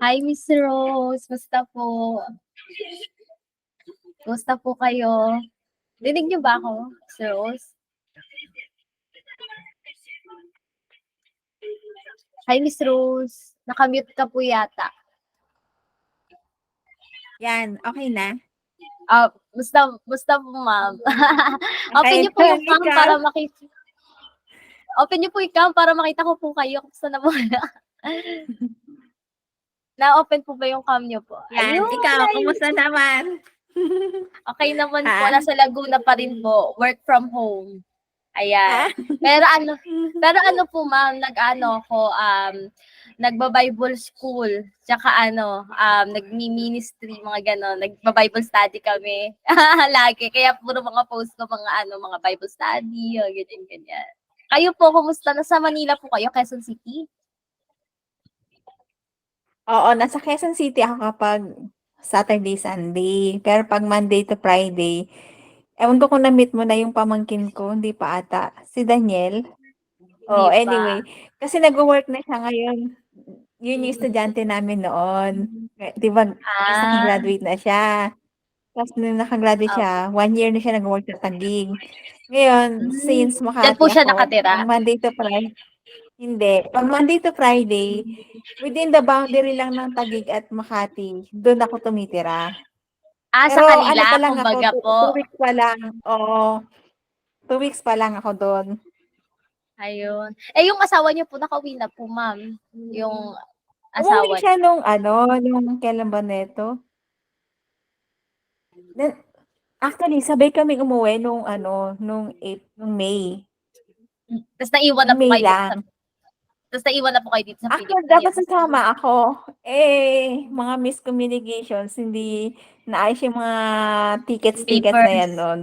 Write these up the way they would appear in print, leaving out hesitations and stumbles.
Hi, Miss Rose. Musta po? Musta po kayo? Dinig niyo ba ako, Miss Rose? Hi, Miss Rose. Nakamute ka po yata. Yan, okay na? Musta po, ma'am? Open niyo po yung cam para makita. Open niyo po yung cam para makita ko po kayo. Gusto na muna. Na-open po ba yung cam niyo po? Yan, Ayun, ikaw, nice. kumusta naman? Okay naman po. Nasa Laguna pa rin po. Work from home. Ayan. Pero ano po ma'am, nagba-Bible school, tsaka nagmi-ministry, mga gano'n. Nagba-Bible study kami. Lagi. Kaya puro mga post ko, mga Bible study, ganyan. Kayo po, kumusta? Nasa Manila po kayo, Quezon City? Oo, nasa Quezon City ako kapag Saturday, Sunday. Pero pag Monday to Friday, ewan ko kung na-meet mo na yung pamangkin ko, hindi pa ata. Si Daniel. Hindi Oh, pa. anyway. Kasi nag-work na siya ngayon. Yun yung estudyante namin noon. Di ba, tapos nakagraduate na siya. Tapos nung nakagraduate siya, 1 year na siya nag-work sa Taguig. Ngayon, since Diyan po Makati siya ako, nakatira? pag Monday to Friday, hindi. Pag Monday to Friday, within the boundary lang ng Taguig at Makati, doon ako tumitira. Sa Pero ano pa kanila, lang ako, kumbaga po. 2 weeks pa lang. Oo, 2 weeks pa lang ako doon. Ayun. Yung asawa niyo po, nakauwi na po, ma'am. Yung Umuwi asawa siya niyo. nung kailan ba neto? Then, actually, sabay kami umuwi nung May. Tapos naiwan na Nung po May kayo dito sa lang. Actually, dapat Pilipinas. sasama ako. Mga miscommunications, hindi naayos yung mga tickets na yan Papers. nun.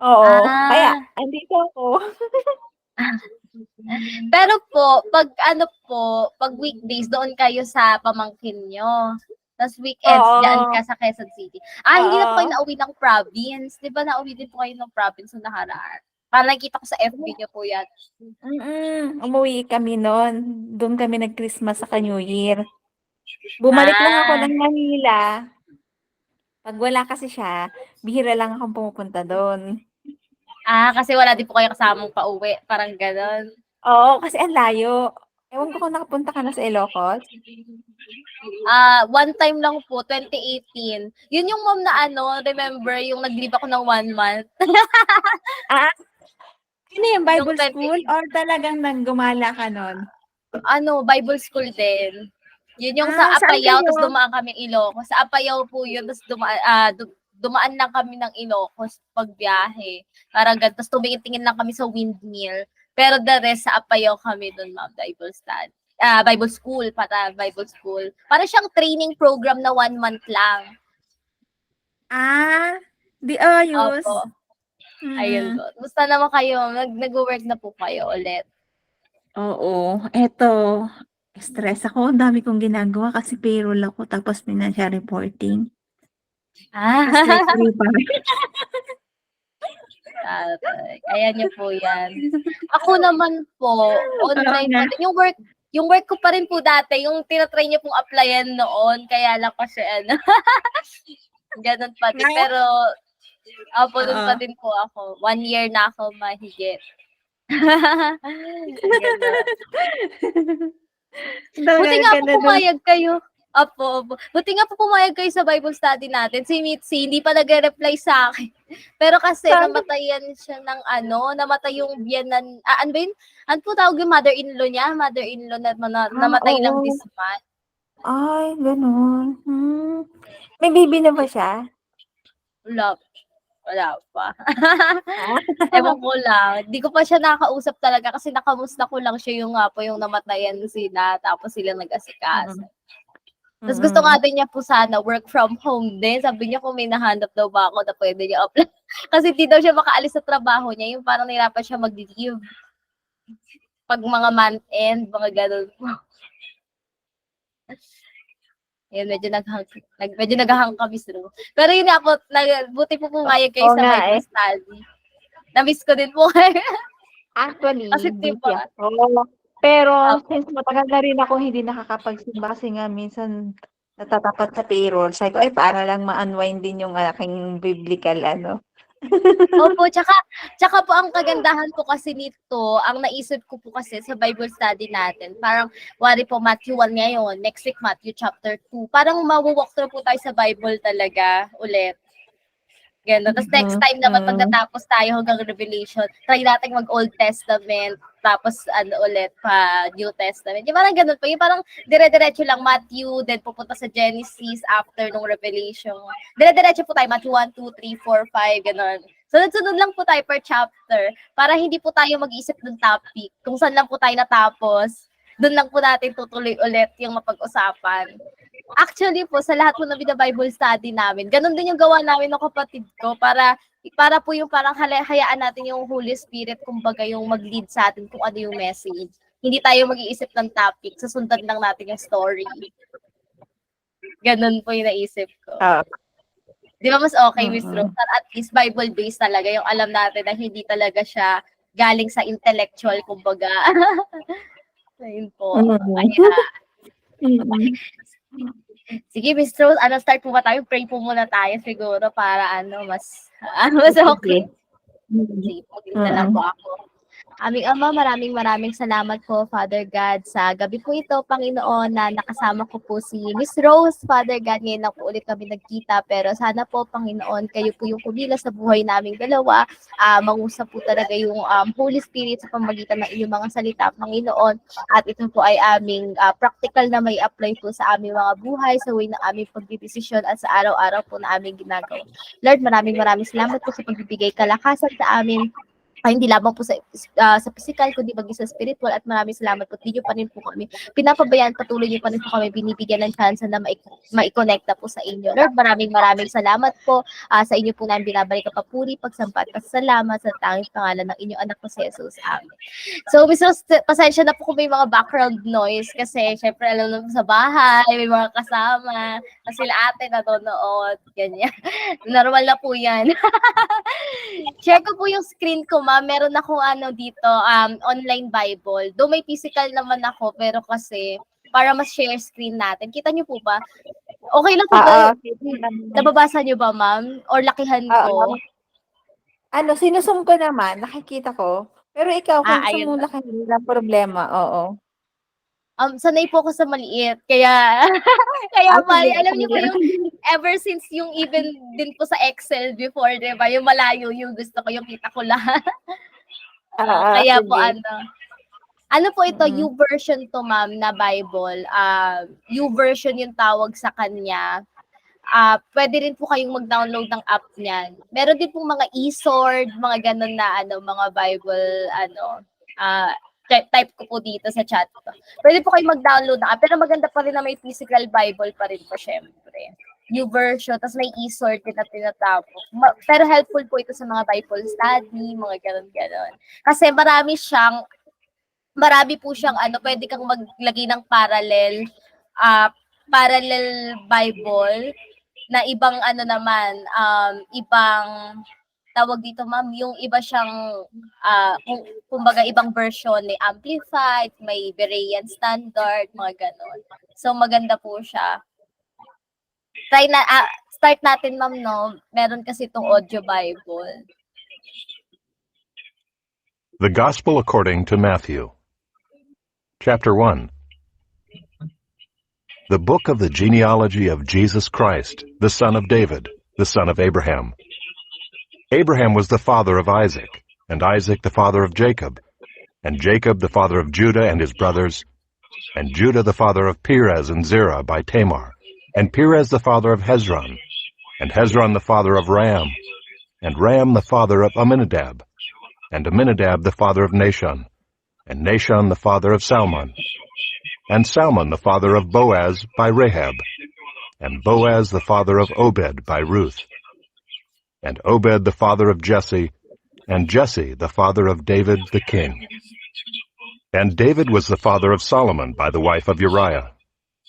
Oo, kaya Ah. andito ako. Pero pag weekdays, doon kayo sa pamangkin niyo. Tapos weekends, diyan Oo, ka sa Quezon City. Hindi na po kayo oo. nauwi ng province. Di ba nauwi din po kayo ng province nung nakaraan? Parang nakita ko sa FB niyo po yan. Umuwi kami nun. Doon kami nag-Christmas sa New Year. Bumalik lang ako ng Manila. Pag wala kasi siya, bihira lang akong pumupunta doon. Kasi wala din po kayo kasamang pauwi. Parang ganon. Oo, kasi ang layo. Ewan ko kung nakapunta ka na sa Ilocos. One time lang po, 2018. Yun yung mom na remember, yung nag-leave ako ng 1 month. Ah, ano yung Yung Bible 20, school or talagang naggumala ka nun? Bible school din. Yun yung sa Saan Apayao, kayo? tapos dumaan kami Ilocos. Sa Apayao po yun, tapos dumaan lang kami ng Ilocos pagbiyahe. Parang ganun. Tapos tumingin-tingin lang kami sa windmill. Pero the rest, sa Apayao kami dun, ma'am, Bible study. Bible school, Bible school. Para siyang training program na 1 month lang. Di ayos. Opo. Ayun po. Basta naman kayo, nag-work na po kayo ulit. Oo, eto, stress ako. Ang dami kong ginagawa kasi payroll ako tapos financial reporting. Stress-free pa rin. Kaya niyo po yan. Ako naman po, online pa din. Yung work ko pa rin po dati, yung tinatry niyo pong applyan noon, kaya lang kasi ganun pa din. Pero, doon pa din po ako. 1 year na ako mahigit. Buti nga po pumayag kayo. Opo. Buti nga po pumayag kayo sa Bible study natin. Si Mitzi, hindi pa nagre-reply sa akin. Pero kasi namatayan siya ng namatay yung biyanan. Ano ba yun? Ano po tawag yung mother-in-law niya? Mother-in-law na namatay lang this month. Ay, ganun. May baby na ba siya? Wala pa. Ewan ko lang. Hindi ko pa siya nakausap talaga kasi nakamusta ko lang siya yung nga po yung namatayan sila tapos sila nag-asikaso. Tapos gusto nga din niya po sana work from home din. Sabi niya kung may nahanap daw ba ako na pwede niya apply. Kasi di daw siya makaalis sa trabaho niya. Yung parang nahirapan siya mag-leave. Pag mga month end, mga ganun po. Yun, medyo naghahang kami through. Pero yun nga po, buti po pumayag kayo sa Bible study. Na-miss ko din po kayo. Actually, Kasi 'di busy ba ako. Pero opo, since matagal na rin ako hindi nakakapagsimba kasi nga minsan natatapat sa payroll, sabi ko, "Ay para lang ma-unwind din yung aking biblical ano." opo, tsaka po ang kagandahan po kasi nito, ang naisip ko po kasi sa Bible study natin, parang kunwari po Matthew 1 ngayon, next week Matthew chapter 2, parang mawa-walk through po tayo sa Bible talaga ulit. Gano'n. Tapos next time naman pag Mm. natapos tayo hanggang Revelation, try natin mag-Old Testament, tapos ano ulit, pa New Testament. Yung parang gano'n po. Yung parang dire-diretso lang Matthew, then pupunta sa Genesis after nung Revelation. Dire-diretso po tayo, Matthew 1, 2, 3, 4, 5, gano'n. Sunod-sunod lang po tayo per chapter para hindi po tayo mag-isip ng topic. Kung saan lang po tayo natapos, doon lang po natin tutuloy ulit yung mapag-usapan. Actually po, sa lahat po na bina-Bible study namin, ganun din yung gawa namin ng kapatid ko para po yung parang hayaan natin yung Holy Spirit, kumbaga yung mag-lead sa atin kung ano yung message. Hindi tayo mag-iisip ng topic, susundan lang natin yung story. Ganun po yung naisip ko. Oo. Di ba mas okay, Miss Rose? Mm. At least Bible-based talaga, yung alam natin na hindi talaga siya galing sa intellectual, kumbaga. Ayun po. Mm. Kaya, Mm. sige, Miss Rose, start po ba tayo? Pray po muna tayo siguro para mas okay. Sige. Mm. Sige po, na lang po ako. Aming Ama, maraming salamat po, Father God, sa gabi po ito, Panginoon, na nakasama ko po si Miss Rose, Father God. Ngayon lang po ulit kami nagkita, pero sana po, Panginoon, kayo po yung kumilos sa buhay naming dalawa. Mangusap po talaga yung Holy Spirit sa pamagitan ng inyong mga salita, Panginoon. At ito po ay aming practical na may apply po sa aming mga buhay, sa way ng aming pagdidesisyon at sa araw-araw po na aming ginagawa. Lord, maraming salamat po sa pagbibigay kalakasan sa amin. Ay, hindi lamang po sa physical, kundi maging sa spiritual, at maraming salamat po. Hindi nyo pa rin po kami pinapabayaan, patuloy nyo pa rin po kami binibigyan ng chance na maikonnecta po sa inyo. Lord, maraming salamat po sa inyo po namin binabalik ang papuri, pagsampat, pasalamat sa tanging pangalan ng inyong anak po si Jesus. Amen. So, Miss Rose, pasensya na po kung may mga background noise kasi syempre alam naman sa bahay, may mga kasama, kasi sila ate nanonood, ganyan. Normal na po yan. Share ko po yung screen ko, ma'am. Meron ako dito, online Bible. Though may physical naman ako, pero kasi para mas share screen natin. Kita niyo po ba? Okay lang po ba? Nababasa niyo ba, ma'am? Or lakihan ko? Sinusum ko naman, nakikita ko. Pero ikaw, kung gusto Ayun. mong lakihan, walang problema, oo. Sanay po ako sa maliit, kaya mali. Alam niyo po yung ever since yung even din po sa Excel before, di ba? Yung malayo yung gusto ko, yung kita ko lahat. Kaya po ano po ito, YouVersion to, ma'am, na Bible. YouVersion yung tawag sa kanya. Pwede rin po kayong mag-download ng app niyan. Meron din pong mga e-sword, mga ganun na mga Bible, type ko po dito sa chat ko. Pwede po kayong mag-download na app, pero maganda pa rin na may physical Bible pa rin po, syempre. YouVersion, tapos may e-sword din na tinatapos. Pero helpful po ito sa mga Bible study, mga ganun-ganon. Kasi marami po siyang pwede kang maglagay ng parallel Bible na ibang ibang tawag dito, ma'am, yung iba siyang kumbaga ibang version, may amplified, may Berean standard, mga ganon. So maganda po siya. Start natin, ma'am, no? Meron kasi itong audio Bible. The Gospel according to Matthew. Chapter 1. The book of the genealogy of Jesus Christ, the son of David, the son of Abraham. Abraham was the father of Isaac, and Isaac the father of Jacob, and Jacob the father of Judah and his brothers, and Judah the father of Perez and Zerah by Tamar, and Perez the father of Hezron, and Hezron the father of Ram, and Ram the father of Amminadab, and Amminadab the father of Nahshon, and Nahshon the father of Salmon, and Salmon the father of Boaz by Rahab, and Boaz the father of Obed by Ruth, and Obed the father of Jesse, and Jesse the father of David the king. And David was the father of Solomon by the wife of Uriah,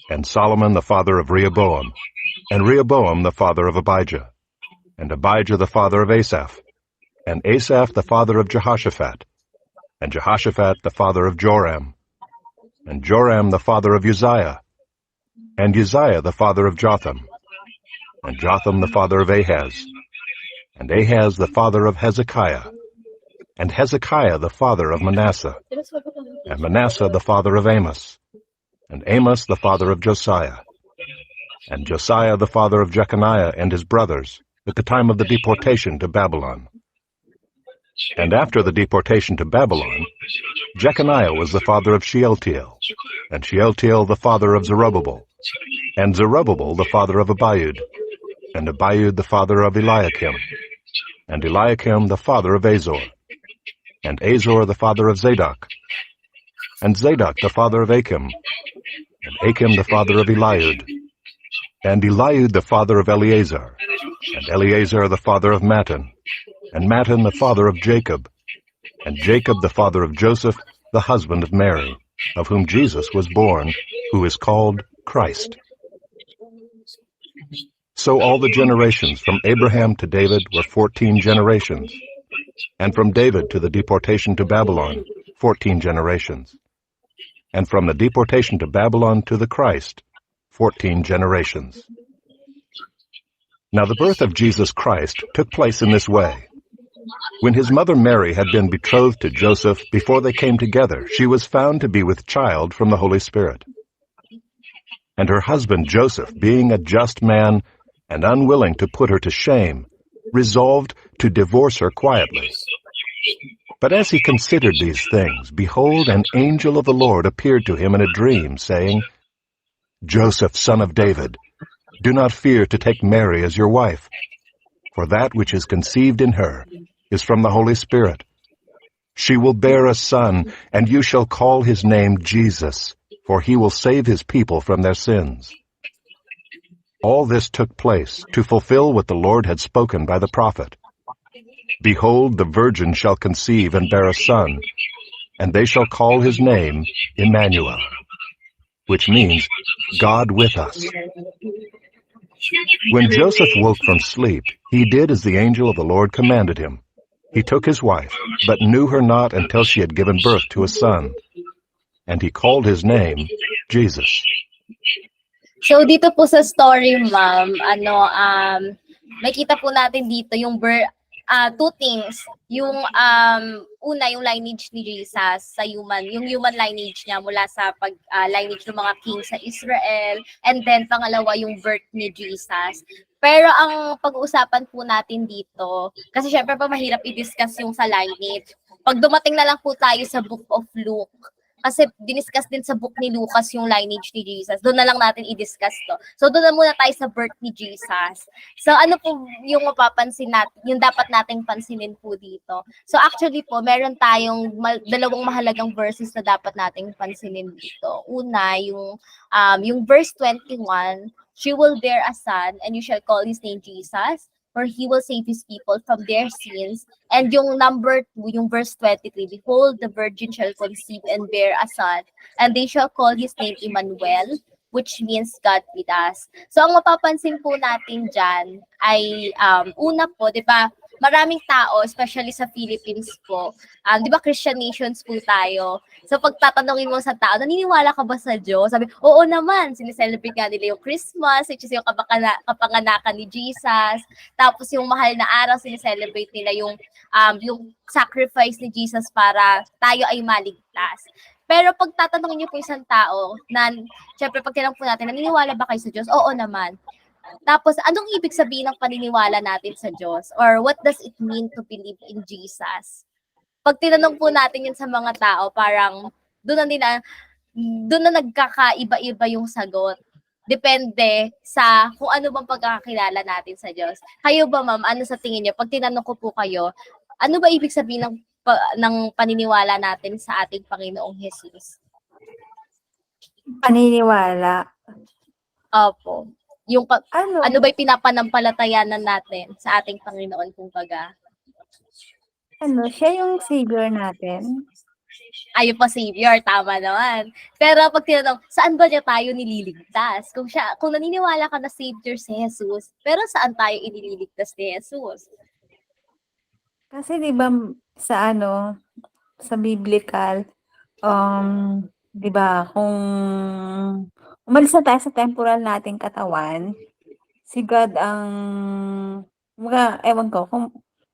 and Solomon the father of Rehoboam, and Rehoboam the father of Abijah, and Abijah the father of Asaph, and Asaph the father of Jehoshaphat, and Jehoshaphat the father of Joram, and Joram the father of Uzziah, and Uzziah the father of Jotham, and Jotham the father of Ahaz, and Ahaz the father of Hezekiah, and Hezekiah the father of Manasseh, and Manasseh the father of Amos, and Amos the father of Josiah, and Josiah the father of Jeconiah and his brothers, at the time of the deportation to Babylon. And after the deportation to Babylon, Jeconiah was the father of Shealtiel, and Shealtiel the father of Zerubbabel, and Zerubbabel the father of Abiud, and Abiud the father of Eliakim, and Eliakim the father of Azor, and Azor the father of Zadok, and Zadok the father of Achim, and Achim the father of Eliud, and Eliud the father of Eleazar, and Eleazar the father of Mattan, and Mattan the father of Jacob, and Jacob the father of Joseph, the husband of Mary, of whom Jesus was born, who is called Christ. So all the generations from Abraham to David were 14 generations, and from David to the deportation to Babylon, 14 generations, and from the deportation to Babylon to the Christ, 14 generations. Now the birth of Jesus Christ took place in this way. When his mother Mary had been betrothed to Joseph, before they came together, she was found to be with child from the Holy Spirit. And her husband Joseph, being a just man and unwilling to put her to shame, resolved to divorce her quietly. But as he considered these things, behold, an angel of the Lord appeared to him in a dream, saying, Joseph, son of David, do not fear to take Mary as your wife, for that which is conceived in her is from the Holy Spirit. She will bear a son, and you shall call his name Jesus, for he will save his people from their sins. All this took place to fulfill what the Lord had spoken by the prophet. Behold, the virgin shall conceive and bear a son, and they shall call his name Emmanuel, which means God with us. When Joseph woke from sleep, he did as the angel of the Lord commanded him. He took his wife, but knew her not until she had given birth to a son, and he called his name Jesus. So dito po sa story, ma'am, makita po natin dito yung two things. Yung una, yung lineage ni Jesus sa yung human lineage niya mula sa lineage ng mga king sa Israel, and then pangalawa yung birth ni Jesus. Pero ang pag-uusapan po natin dito, kasi syempre pa mahirap i-discuss yung sa lineage. Pag dumating na lang po tayo sa Book of Luke, kasi diniscuss din sa book ni Lucas yung lineage ni Jesus. Doon na lang natin i-discuss to. So doon na muna tayo sa birth ni Jesus. So ano po yung mapapansin natin, yung dapat nating pansinin po dito. So actually po, meron tayong dalawang mahalagang verses na dapat nating pansinin dito. Una, yung verse 21, she will bear a son and you shall call his name Jesus, for he will save his people from their sins. And yung number 2, yung verse 23, behold, the virgin shall conceive and bear a son, and they shall call his name Emmanuel, which means God with us. So ang mapapansin po natin dyan ay, una po, di ba, maraming tao, especially sa Philippines po, di ba Christian nations po tayo. So pag tatanungin mo sa tao, naniniwala ka ba sa Diyos? Sabi, oo naman, sineselebrate nga nila yung Christmas, which is yung kapanganakan ni Jesus. Tapos yung mahal na araw, sineselebrate nila yung sacrifice ni Jesus para tayo ay maligtas. Pero pag tatanungin niyo po isang tao, syempre pag tinanong po natin, naniniwala ba kayo sa Diyos? Oo naman. Tapos, anong ibig sabihin ng paniniwala natin sa Diyos? Or what does it mean to believe in Jesus? Pag tinanong po natin yun sa mga tao, parang doon na nagkakaiba-iba yung sagot. Depende sa kung ano bang pagkakakilala natin sa Diyos. Kayo ba, ma'am, ano sa tingin niyo? Pag tinanong ko po kayo, ano ba ibig sabihin ng paniniwala natin sa ating Panginoong Jesus? Paniniwala. Opo. Yung ano ba yung pinapanampalatayanan natin sa ating Panginoon kumbaga? Siya yung Savior natin. Ayun pa, Savior, tama naman. Pero pag tinanong, saan ba niya tayo nililigtas? Kung naniniwala ka na Savior si Jesus, pero saan tayo inililigtas ni Jesus? Kasi 'di ba sa sa biblical, 'di ba, kung umalis na tayo sa temporal nating katawan, si God ang kumbaga ewan ko kung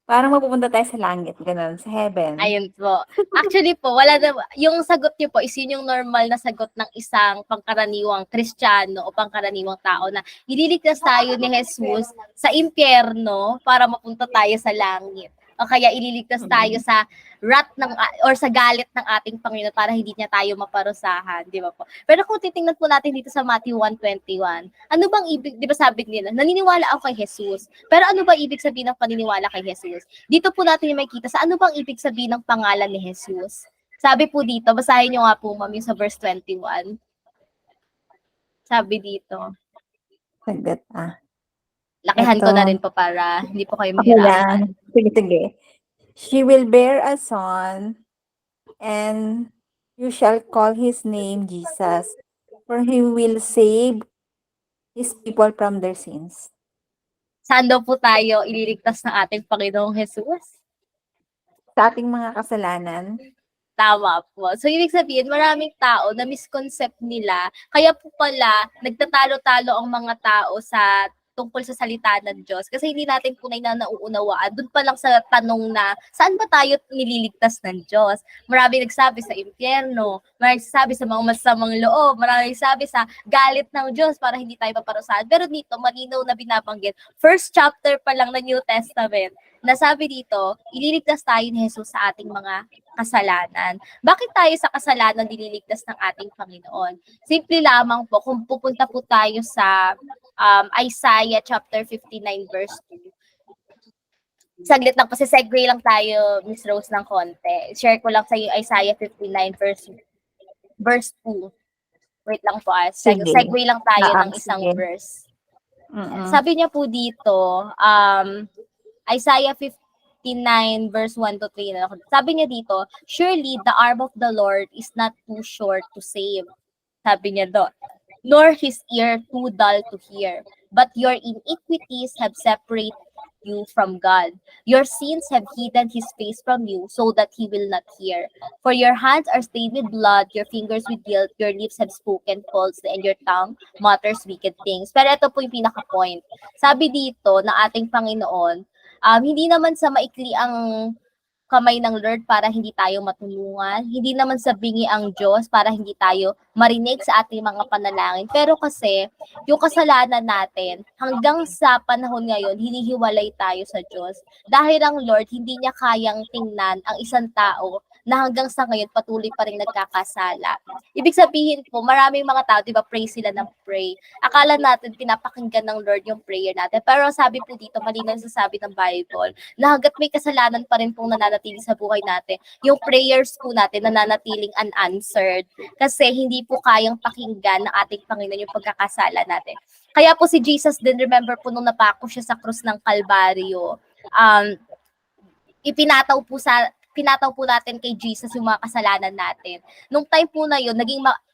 parang mapupunta tayo sa langit gano'n, sa heaven. Ayun po. Actually po, wala na, yung sagot niyo po is yun yung normal na sagot ng isang pangkaraniwang Kristiyano o pangkaraniwang tao na ililigtas tayo ni Jesus sa impyerno para mapunta tayo sa langit. O kaya ililigtas tayo sa wrath ng or sa galit ng ating Panginoon para hindi niya tayo maparusahan, di ba po? Pero kung titingnan po natin dito sa Matthew 1:21, ano bang ibig, di ba sabi nila, naniniwala ako kay Jesus. Pero ano ba ibig sabihin ng paniniwala kay Jesus? Dito po natin yung makikita sa ano bang ibig sabihin ng pangalan ni Jesus. Sabi po dito, basahin nyo nga po ma'am yung sa verse 21. Sabi dito, Saglit, lakihan ko Ito. na rin po para hindi po kayo Okay mahirapan. lang. Sige. She will bear a son, and you shall call his name Jesus, for he will save his people from their sins. Saan daw po tayo ililigtas ng ating Panginoong Jesus? Sa ating mga kasalanan, Tama po. So, ibig sabihin, maraming tao na misconcept nila. Kaya po pala, nagtatalo-talo ang mga tao sa tungkol sa salita ng Diyos. Kasi hindi natin tunay na nauunawaan. Doon pa lang sa tanong na, saan ba tayo nililigtas ng Diyos? Marami nagsabi sa impyerno, marami nagsabi sa mga masamang loob, marami nagsabi sa galit ng Diyos para hindi tayo paparusahan. Pero dito, malinaw na binabanggit. First chapter pa lang ng New Testament, nasabi dito, ililigtas tayo ni Jesus sa ating mga kasalanan. Bakit tayo sa kasalanan nililigtas ng ating Panginoon? Simple lamang po, kung pupunta po tayo sa Isaiah chapter 59 verse 2. Saglit lang, kasi segue lang tayo, Miss Rose, ng konti. Share ko lang sa iyo Isaiah 59 verse 2. Wait lang po, Sige. segue lang tayo ng Sige. isang verse. Mm-mm. Sabi niya po dito, Isaiah 59 verse 1 to 3. Sabi niya dito, surely the arm of the Lord is not too short to save. Sabi niya doon, nor his ear too dull to hear. But your iniquities have separated you from God. Your sins have hidden his face from you so that he will not hear. For your hands are stained with blood, your fingers with guilt, your lips have spoken falsely, and your tongue mutters wicked things. Pero ito po yung pinaka-point. Sabi dito na ating Panginoon, hindi naman sa maikli ang kamay ng Lord para hindi tayo matulungan. Hindi naman sa bingi ang Diyos para hindi tayo marinig sa ating mga panalangin. Pero kasi, yung kasalanan natin, hanggang sa panahon ngayon, hinihiwalay tayo sa Diyos. Dahil ang Lord, hindi niya kayang tingnan ang isang tao na hanggang sa ngayon patuloy pa rin nagkakasala. Ibig sabihin po, maraming mga tao, di ba, pray sila ng pray. Akala natin pinapakinggan ng Lord yung prayer natin. Pero sabi po dito, malinaw sa sabi ng Bible, na hanggat may kasalanan pa rin pong nananatili sa buhay natin, yung prayers po natin nananatiling unanswered kasi hindi po kayang pakinggan ng ating Panginoon yung pagkakasala natin. Kaya po si Jesus din, remember po nung napako siya sa krus ng Kalbaryo, pinataw po natin kay Jesus yung mga kasalanan natin. Nung time po na yun,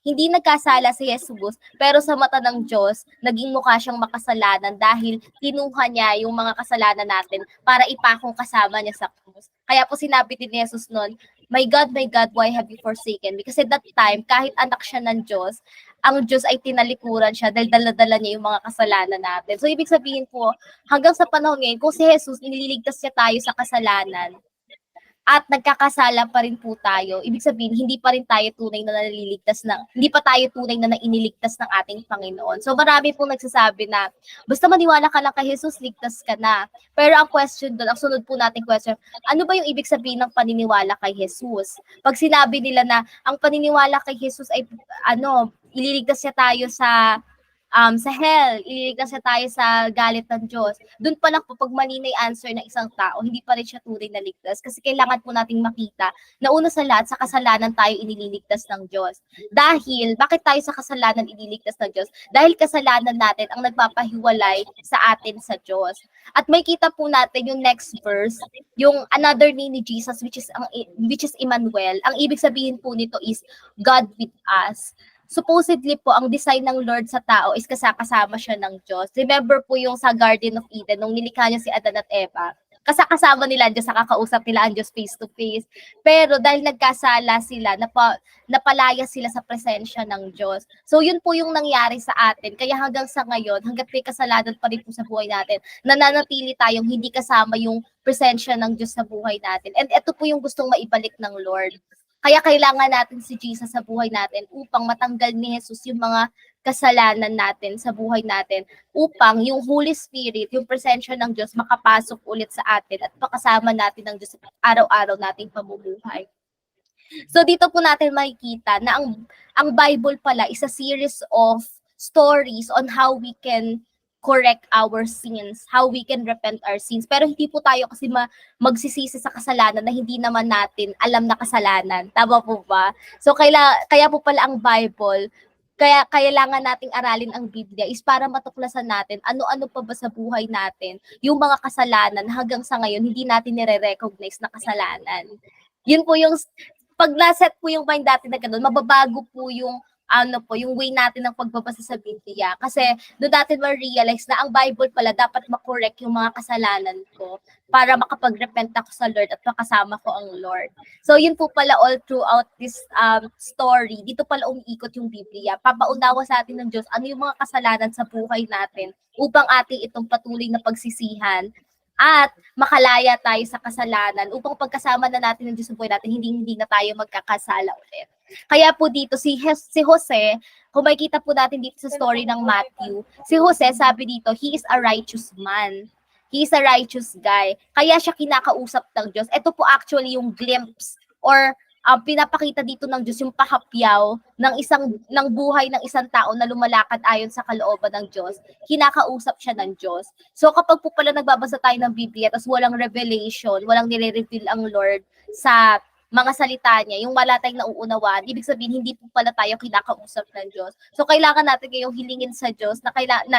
hindi nagkasala si Jesus, pero sa mata ng Diyos, naging mukha siyang makasalanan dahil kinuha niya yung mga kasalanan natin para ipakong kasama niya sa krus. Kaya po sinabi din ni Jesus noon, my God, why have you forsaken me? Kasi that time, kahit anak siya ng Diyos, ang Diyos ay tinalikuran siya dahil dala-dala niya yung mga kasalanan natin. So, ibig sabihin po, hanggang sa panahon ngayon, kung si Jesus, nililigtas niya tayo sa kasalanan, at nagkakasala pa rin po tayo, ibig sabihin, hindi pa rin tayo tunay na hindi pa tayo tunay na iniligtas ng ating Panginoon. So marami pong nagsasabi na, basta maniwala ka lang kay Jesus, ligtas ka na. Pero ang question doon, ang sunod po nating question, ano ba yung ibig sabihin ng paniniwala kay Jesus? Pag sinabi nila na, ang paniniwala kay Jesus ay, ililigtas niya tayo sa hell, ililigtas niya tayo sa galit ng Diyos. Doon pa lang po, pag mali na yung answer ng isang tao, hindi pa rin siya tunay na ligtas. Kasi kailangan po nating makita na una sa lahat, sa kasalanan tayo iniligtas ng Diyos. Dahil, bakit tayo sa kasalanan iniligtas ng Diyos? Dahil kasalanan natin ang nagpapahiwalay sa atin sa Diyos. At may kita po natin yung next verse, yung another name ni Jesus, which is Emmanuel. Ang ibig sabihin po nito is God with us. Supposedly po, ang design ng Lord sa tao is kasama siya ng Diyos. Remember po yung sa Garden of Eden, nung nilikha niya si Adan at Eva, kasama nila ang Diyos, nakakausap nila ang Diyos face to face. Pero dahil nagkasala sila, napalaya sila sa presensya ng Diyos. So yun po yung nangyari sa atin. Kaya hanggang sa ngayon, hanggat may kasalanan pa rin po sa buhay natin, nananatili tayong hindi kasama yung presensya ng Diyos sa buhay natin. And ito po yung gustong maibalik ng Lord. Kaya kailangan natin si Jesus sa buhay natin upang matanggal ni Jesus yung mga kasalanan natin sa buhay natin, upang yung Holy Spirit, yung presensya ng Diyos makapasok ulit sa atin at makasama natin ng Diyos sa araw-araw nating pamumuhay. So dito po natin makikita na ang Bible pala is a series of stories on how we can correct our sins, how we can repent our sins. Pero hindi po tayo kasi magsisisi sa kasalanan na hindi naman natin alam na kasalanan. Tama po ba? So kaya po pala ang Bible, kaya kailangan nating aralin ang Biblia is para matuklasan natin ano-ano pa ba sa buhay natin yung mga kasalanan hanggang sa ngayon hindi natin nire-recognize na kasalanan. Yun po yung pag naset po yung mind natin na ganun, mababago po yung yung way natin ng pagbabasa sa Biblia. Kasi doon natin ma-realize na ang Bible pala dapat makorek yung mga kasalanan ko para makapag-repent ako sa Lord at makasama ko ang Lord. So yun po pala all throughout this story, dito pala umiikot yung Biblia. Papaunawa sa atin ng Diyos ano yung mga kasalanan sa buhay natin upang ating itong patuloy na pagsisihan at makalaya tayo sa kasalanan upang pagkasama na natin ng Diyos sa buhay natin, hindi na tayo magkakasala ulit. Kaya po dito, si Jose, kung makikita po natin dito sa story ng Matthew, si Jose, sabi dito, he is a righteous man. He is a righteous guy. Kaya siya kinakausap ng Diyos. Ito po actually yung glimpse or pinapakita dito ng Diyos yung pahapyaw ng buhay ng isang tao na lumalakad ayon sa kalooban ng Diyos. Kinakausap siya ng Diyos. So kapag po pala nagbabasa tayo ng Biblia tapos walang revelation, walang nire-reveal ang Lord sa mga salita niya, yung wala tayong nauunawaan, ibig sabihin hindi po pala tayo kinakausap ng Diyos. So kailangan natin ngayong hilingin sa Diyos na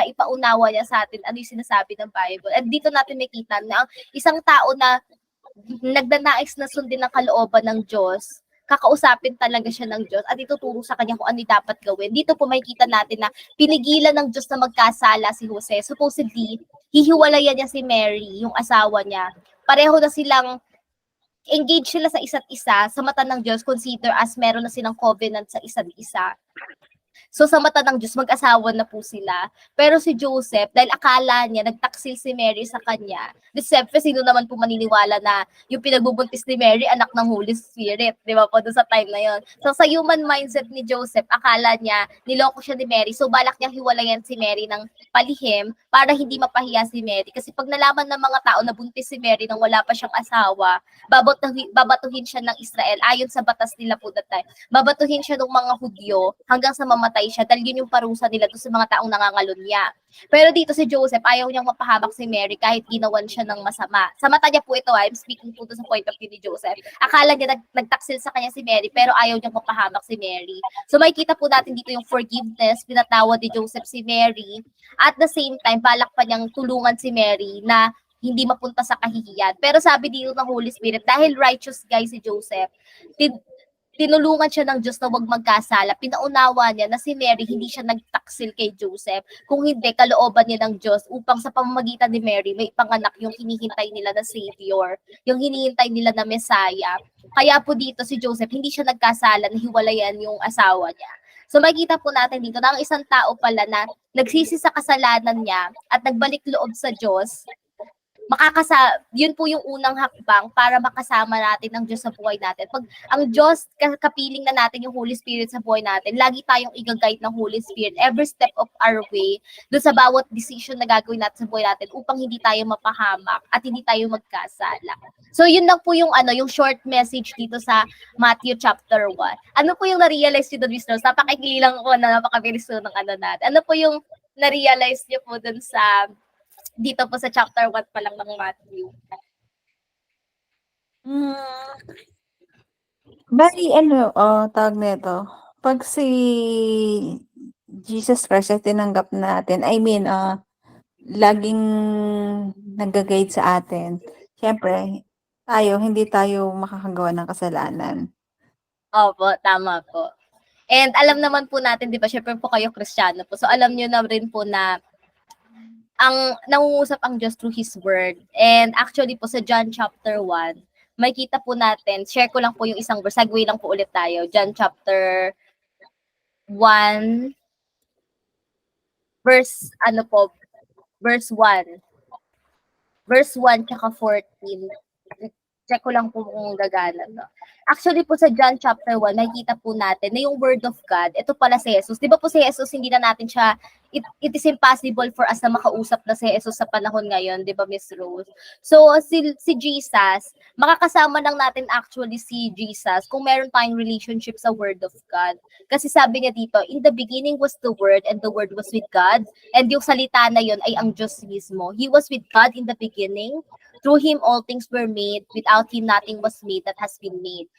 ipaunawa niya sa atin ano yung sinasabi ng Bible. At dito natin makita na ang isang tao na nagnanais na sundin ng kalooban ng Diyos, kakausapin talaga siya ng Diyos at ituturo sa kanya kung ano dapat gawin. Dito po makikita natin na pinigilan ng Diyos na magkasala si Jose. Supposedly, hihiwalayan niya si Mary, yung asawa niya. Pareho na silang engage sila sa isa't isa, sa mata ng Diyos, consider as meron na silang covenant sa isa't isa. So sa mata ng Diyos, mag-asawa na po sila. Pero si Joseph, dahil akala niya, nagtaksil si Mary sa kanya. Di siyempre, sino naman po maniniwala na yung pinagbubuntis ni Mary, anak ng Holy Spirit. Di ba po, doon sa time na yon. So sa human mindset ni Joseph, akala niya, niloko siya ni Mary. So balak niyang hiwalayan si Mary ng palihim para hindi mapahiya si Mary. Kasi pag nalaman ng mga tao na buntis si Mary nang wala pa siyang asawa, babatuhin siya ng Israel. Ayon sa batas nila po that time. Babatuhin siya ng mga Hudyo hanggang sa mamatay siya dahil yun yung parusa nila doon sa mga taong nangangalunya. Pero dito si Joseph, ayaw niyang mapahamak si Mary kahit ginawan siya ng masama. Sa mata niya po ito, I'm speaking po sa point of view ni Joseph. Akala niya nagtaksil sa kanya si Mary pero ayaw niyang mapahamak si Mary. So makikita po natin dito yung forgiveness, pinatawad ni Joseph si Mary. At the same time, balak pa niyang tulungan si Mary na hindi mapunta sa kahihiyan. Pero sabi dito ng Holy Spirit, dahil righteous guy si Joseph, tinulungan siya ng Diyos na huwag magkasala. Pinaunawa niya na si Mary hindi siya nagtaksil kay Joseph. Kung hindi, kalooban niya ng Diyos upang sa pamamagitan ni Mary, may panganak yung hinihintay nila na Savior, yung hinihintay nila na Messiah. Kaya po dito si Joseph, hindi siya nagkasala na hiwalayan yung asawa niya. So makikita po natin dito na ang isang tao pala na nagsisi sa kasalanan niya at nagbalik loob sa Diyos, yun po yung unang hakbang para makasama natin ang Diyos sa buhay natin. Pag ang Diyos, kapiling na natin yung Holy Spirit sa buhay natin, lagi tayong i-guide ng Holy Spirit every step of our way, doon sa bawat decision na gagawin natin sa buhay natin upang hindi tayo mapahamak at hindi tayo magkasala. So yun lang po yung yung short message dito sa Matthew chapter 1. Ano po yung na-realize nyo doon, Miss Rose? Napakakilang ko na napakabilis ko ng natin. Ano po yung na-realize nyo po doon sa dito po sa chapter 1 pa lang ng Matthew? Bali, tawag nito, pag si Jesus Christ ay tinanggap natin, I mean, laging nag-guide sa atin. Siyempre, hindi tayo makakagawa ng kasalanan. Opo, tama po. And alam naman po natin, di ba, syempre po kayo Kristiyano po. So alam nyo na rin po na ang nangungusap ang Diyos through His Word. And actually po sa John chapter 1, makikita po natin, share ko lang po yung isang verse, segue lang po ulit tayo. John chapter 1, verse, verse 1. Verse 1 tsaka 14. Check ko lang po kung gagana to. Actually po sa John chapter 1, makikita po natin na yung Word of God, ito pala si Jesus. Di ba po si Jesus, hindi na natin siya, it is impossible for us na makausap na si Jesus sa panahon ngayon, di ba Miss Rose? So si Jesus, makakasama lang natin actually si Jesus kung meron tayong relationship sa Word of God. Kasi sabi niya dito, in the beginning was the Word and the Word was with God, and yung salita na yun ay ang Diyos mismo. He was with God in the beginning. Through Him all things were made. Without Him nothing was made that has been made.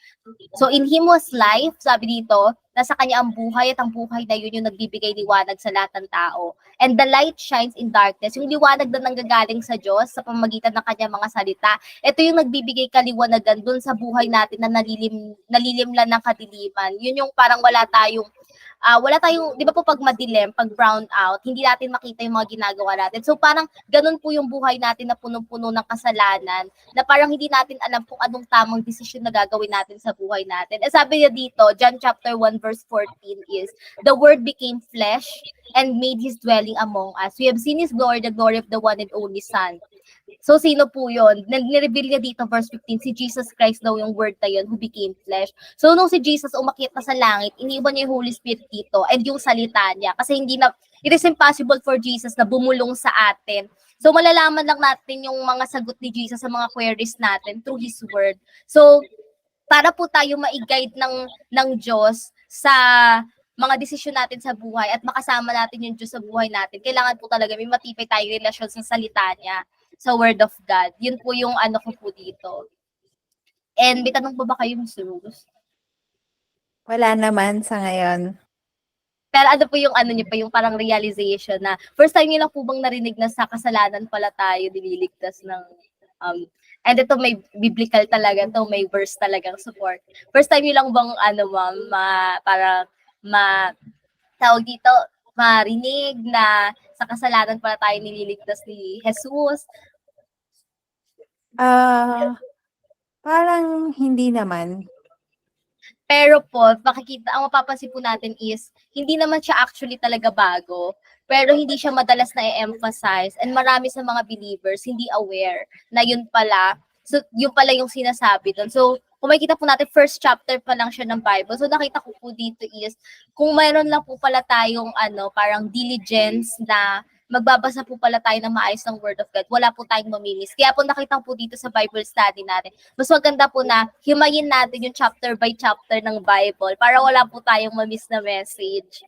So in Him was life, sabi dito, nasa Kanya ang buhay at ang buhay na yun yung nagbibigay liwanag sa lahat ng tao. And the light shines in darkness. Yung liwanag na nanggagaling sa Diyos sa pamamagitan ng Kanyang mga salita. Ito yung nagbibigay kaliwanagan dun sa buhay natin na nalilimlan ng kadiliman. Yun yung parang wala tayong, di ba po pag madilim, pag brown out, hindi natin makita yung mga ginagawa natin. So parang ganun po yung buhay natin na punong-puno ng kasalanan, na parang hindi natin alam kung anong tamang desisyon na gagawin natin sa buhay natin. Sabi niya dito, John chapter 1 verse 14 is, the Word became flesh and made His dwelling among us. We have seen His glory, the glory of the one and only Son. So, sino po yun? Nireveal niya dito, verse 15, si Jesus Christ daw yung word na yun who became flesh. So, nung si Jesus umakyat na sa langit, iniwan niya yung Holy Spirit dito and yung salita niya. Kasi it is impossible for Jesus na bumulong sa atin. So, malalaman lang natin yung mga sagot ni Jesus sa mga queries natin through His word. So, para po tayo ma-guide ng Diyos sa mga desisyon natin sa buhay at makasama natin yung Diyos sa buhay natin, kailangan po talaga may matibay tayong relasyon sa salita niya, sa Word of God. Yun po yung ano ko po dito. And may tanong po ba kayo, Ms. Rose? Wala naman sa ngayon. Pero ano po yung ano niyo pa, yung parang realization na first time niyo lang po bang narinig na sa kasalanan pala tayo nililigtas ng and ito may biblical talaga to, may verse talagang support. First time niyo lang bang ma'am, tawag dito, marinig na sa kasalanan pala tayo nililigtas ni Jesus? Parang hindi naman. Pero po, ang mapapansin po natin is, hindi naman siya actually talaga bago, pero hindi siya madalas na i-emphasize, and marami sa mga believers hindi aware na yun pala yung sinasabi doon. So, kung makikita po natin, first chapter pa lang siya ng Bible. So, nakita ko po dito is, kung mayroon lang po pala tayong parang diligence na magbabasa po pala tayo ng maayos ng Word of God, wala po tayong mamimiss. Kaya po nakita po dito sa Bible study natin, mas maganda po na himayin natin yung chapter by chapter ng Bible para wala po tayong mamiss na message.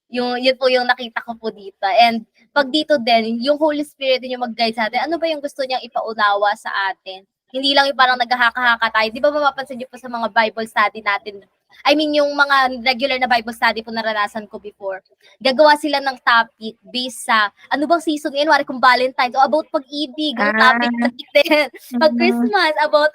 Yun po yung nakita ko po dito. And pag dito din, yung Holy Spirit din yung mag-guide sa atin, ano ba yung gusto niyang ipaunawa sa atin? Hindi lang yung parang naghahaka-haka tayo. Di ba mapapansin niyo po sa mga Bible study natin, I mean, yung mga regular na Bible study po naranasan ko before, gagawa sila ng topic based sa, ano bang season ngayon? Wari kung Valentine's, o about pag-ibig, ang topic natin. Pag Christmas, about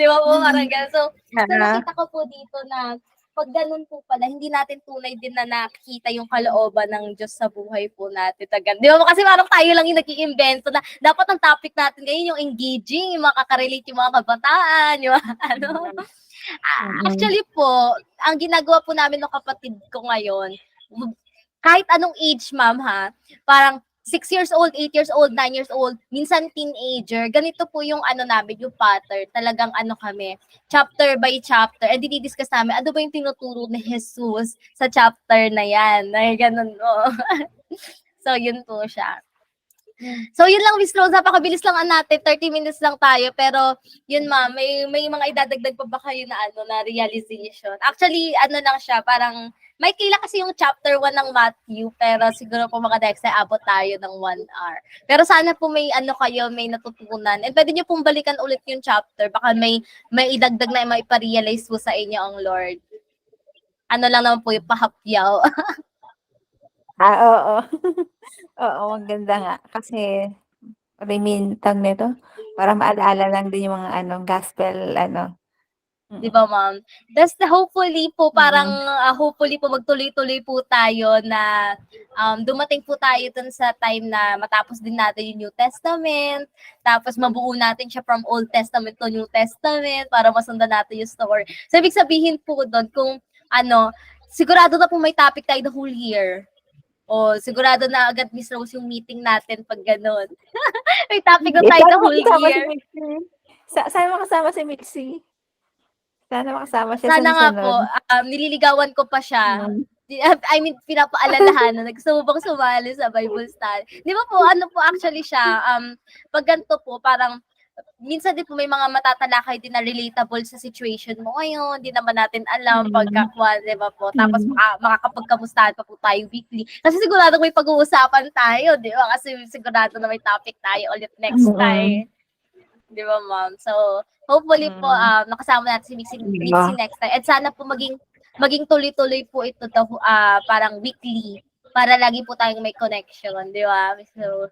di ba po, parang gano'n. So nakita ko po dito na, pag ganun po pala, hindi natin tunay din na nakikita yung kalooban ng Diyos sa buhay po natin. Di ba? Kasi parang tayo lang yung nag-i-invento na dapat ang topic natin ngayon yung engaging, yung makaka-relate yung mga kabataan, yung Actually po, ang ginagawa po namin ng kapatid ko ngayon, kahit anong age, ma'am ha, parang 6 years old, 8 years old, 9 years old, minsan teenager, ganito po yung namin, yung pattern. Talagang kami, chapter by chapter, and dinidiscuss namin, ano ba yung tinuturo ni Jesus sa chapter na yan? Ay, ganun po. So, yun po siya. So, yun lang, Miss Rose, napakabilis lang natin, 30 minutes lang tayo, pero yun ma'am, may mga idadagdag pa ba kayo na na realization? Actually, lang siya, parang may kila kasi yung chapter 1 ng Matthew, pero siguro po mga next time abot tayo ng 1 hour. Pero sana po may kayo, may natutunan. And pwede niyo pong balikan ulit yung chapter, baka may idagdag na maipa-realize po sa inyo ang Lord. Lang naman po yung pahapyaw. Oo. Oo, maganda nga. Kasi, tawag nito, para maalala lang din yung mga gospel, Di ba, ma'am? Tapos hopefully po, parang hopefully po magtuloy-tuloy po tayo na dumating po tayo dun sa time na matapos din natin yung New Testament, tapos mabuo natin siya from Old Testament to New Testament para masundan natin yung story. So, ibig sabihin po doon kung sigurado na po may topic tayo the whole year. O, sigurado na agad Miss Rose yung meeting natin pag gano'n. May topic na tayo the whole year. Sana makasama si Mitzi. Sana makasama siya Sana sa nga susunod. po, nililigawan ko pa siya. I mean, pinapaalalahanan, nagsubok sumali sa Bible study. Di ba po, actually siya, pag ganito po, parang, minsan din po may mga matatalakay din na relatable sa situation mo ngayon, di naman natin alam, pagkakwa, di ba po? Tapos makakapagkamustahan pa po tayo weekly. Kasi sigurado may pag-uusapan tayo, di ba? Kasi sigurado na may topic tayo ulit next time. Di ba, ma'am? So, hopefully po, nakasama natin si Mitzi next time. At sana po maging tuloy-tuloy po ito, parang weekly, para lagi po tayong may connection, di ba? So,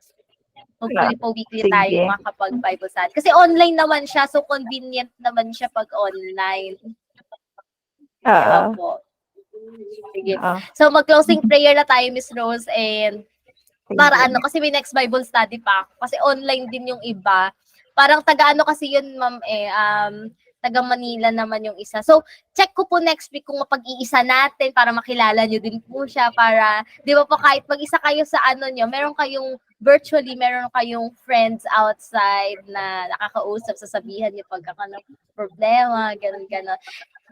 hopefully po weekly tayo makakapag-Bible study. Kasi online naman siya, so convenient naman siya pag online. Diba po? Sige. So, mag-closing prayer na tayo, Miss Rose, and para kasi may next Bible study pa ako. Kasi online din yung iba. Parang taga-ano kasi yun, ma'am, taga Manila naman yung isa. So, check ko po next week kung mapag-iisa natin para makilala nyo din po siya para, di ba po, kahit mag-isa kayo sa nyo, meron kayong virtually, meron kayong friends outside na nakakausap, sasabihan nyo pagkakano problema, gano'n.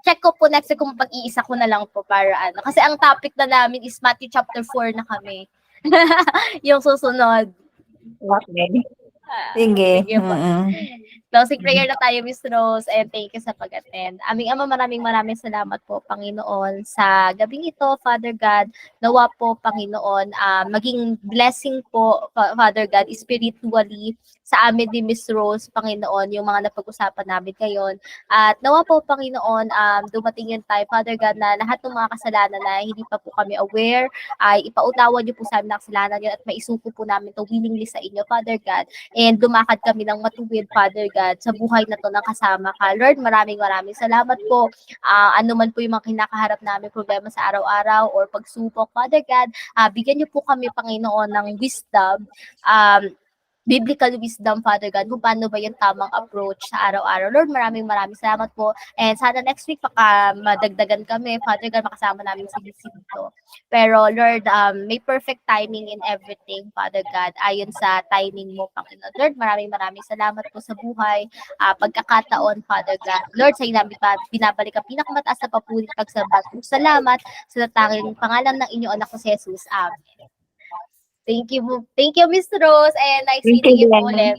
Check ko po next week kung mapag-iisa ko na lang po para Kasi ang topic na namin is Matthew chapter 4 na kami. Yung susunod. Okay. Sige. Closing prayer na tayo, Miss Rose, and thank you sa pag-attend. Aming Ama, maraming salamat po, Panginoon, sa gabing ito, Father God. Nawa po, Panginoon, maging blessing po, Father God, spiritually sa amin ni Miss Rose, Panginoon, yung mga napag-usapan namin ngayon. At nawa po, Panginoon, dumating yun tayo, Father God, na lahat ng mga kasalanan na hindi pa po kami aware, ay ipautawan niyo po sa amin ng kasalanan yun at maisuko po namin to willingly sa inyo, Father God. And lumakad kami ng matuwid, Father God, sa buhay na to ng kasama ka. Lord, maraming salamat po. Ano man po yung mga kinakaharap namin problema sa araw-araw or pagsubok, Father God, bigyan niyo po kami, Panginoon, ng wisdom, biblical wisdom, Father God, kung paano ba yung tamang approach sa araw-araw. Lord, maraming salamat po. And sana next week, madagdagan kami, Father God, makasama namin si Lizzie dito. Pero Lord, may perfect timing in everything, Father God, ayon sa timing mo, Panginoon. Lord, maraming salamat po sa buhay, pagkakataon, Father God. Lord, sa namin binabalik ang pinakamataas na papulit pagsalamat. Salamat sa tanging pangalan ng inyong anak ko si Jesus. Amen. Thank you, Miss Rose, and nice meeting you po ulit.